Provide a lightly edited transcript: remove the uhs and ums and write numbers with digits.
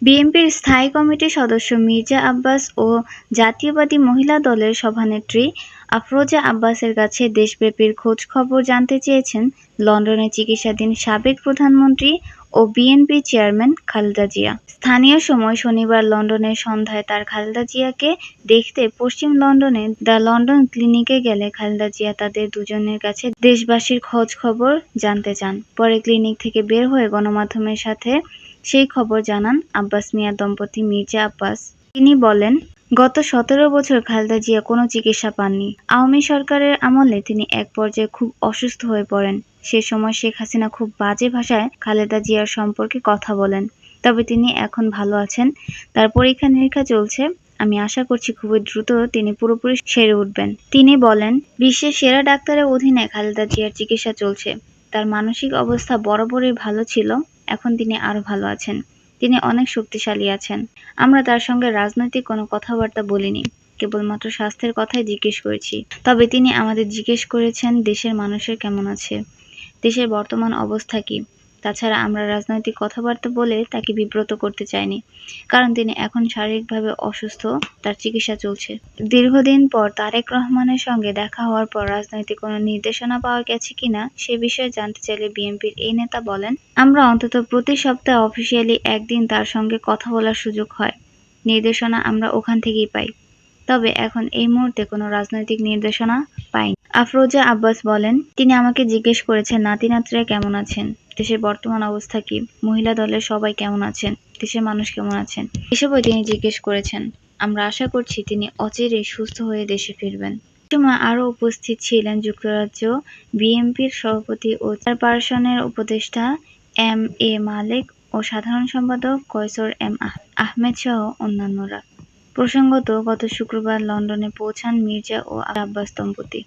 বিএনপির স্থায়ী কমিটির সদস্য মির্জা আব্বাস ও জাতীয়বাদী মহিলা দলের সভানেত্রী আফরোজা আব্বাসের কাছে দেশব্যাপী খোঁজখবর জানতে চেয়েছেন লন্ডনে চিকিৎসাধীন সাবেক প্রধানমন্ত্রী ও বিএনপি চেয়ারম্যান খালেদা জিয়া। স্থানীয় সময় শনিবার লন্ডনের সন্ধ্যায় তার খালেদা জিয়াকে দেখতে পশ্চিম লন্ডনের দ্য লন্ডন ক্লিনিকে গেলে খালেদা জিয়া তাদের দুজনের কাছে দেশবাসীর খোঁজখবর জানতে চান। পরে ক্লিনিক থেকে বের হয়ে গণমাধ্যমের সাথে সেই খবর জানান আব্বাস মিয়া দম্পতি মির্জা আব্বাস। তিনি বলেন, গত ১৭ বছর খালেদা জিয়া কোনো চিকিৎসা পাননি। আওয়ামী সরকারের আমলে তিনি এক পর্যায়ে খুব অসুস্থ হয়ে পড়েন। সে সময় শেখ হাসিনা খুব বাজে ভাষায় খালেদা জিয়ার সম্পর্কে কথা বলেন। তবে তিনি এখন ভালো আছেন। তার পরীক্ষা-নিরীক্ষা চলছে। আমি আশা করছি খুবই দ্রুত তিনি পুরোপুরি সেরে উঠবেন। তিনি বলেন, বিশ্বের সেরা ডাক্তারের অধীনে খালেদা জিয়ার চিকিৎসা চলছে। তার মানসিক অবস্থা বরাবরই ভালো ছিল। এখন তিনি আরও ভালো আছেন। তিনি অনেক শক্তিশালী আছেন। আমরা তার সঙ্গে রাজনৈতিক কোনো কথাবার্তা বলিনি। কেবলমাত্র স্বাস্থ্যের কথাই জিজ্ঞেস করেছি। তবে তিনি আমাদের জিজ্ঞেস করেছেন দেশের মানুষের কেমন আছে, দেশের বর্তমান অবস্থা কী। তাছাড়া আমরা রাজনৈতিক কথাবার্তা বলে তাকে বিব্রত করতে চাইনি। কারণ তিনি এখন শারীরিকভাবে অসুস্থ, তার চিকিৎসা চলছে। দীর্ঘদিন পর তারেক রহমানের সঙ্গে দেখা হওয়ার পর রাজনৈতিক কোনো নির্দেশনা পাওয়া গেছে কিনা সে বিষয়ে জানতে চাইলে বিএনপির এই নেতা বলেন, আমরা অন্তত প্রতি সপ্তাহে অফিসিয়ালি একদিন তার সঙ্গে কথা বলার সুযোগ হয়। নির্দেশনা আমরা ওখান থেকেই পাই। তবে এখন এই মুহূর্তে কোনো রাজনৈতিক নির্দেশনা পাইনি। আফরোজা আব্বাস বলেন, তিনি আমাকে জিজ্ঞেস করেছেন নাতি-নাতনিরা কেমন আছেন, দেশের বর্তমান অবস্থা কী, মহিলা দলের সবাই কেমন আছেন, দেশের মানুষ কেমন আছেন, এসবই তিনি জিজ্ঞেস করেছেন। আমরা আশা করছি তিনি অচিরেই সুস্থ হয়ে দেশে ফিরবেন। এ সময় আরও উপস্থিত ছিলেন যুক্তরাজ্য বিএনপির সভাপতি ও চেয়ারপারসনের উপদেষ্টা এম এ মালেক ও সাধারণ সম্পাদক কয়সর এম আহমেদ সহ অন্যান্যরা। প্রসঙ্গত, গত শুক্রবার লন্ডনে পৌঁছান মির্জা ও আব্বাস দম্পতি।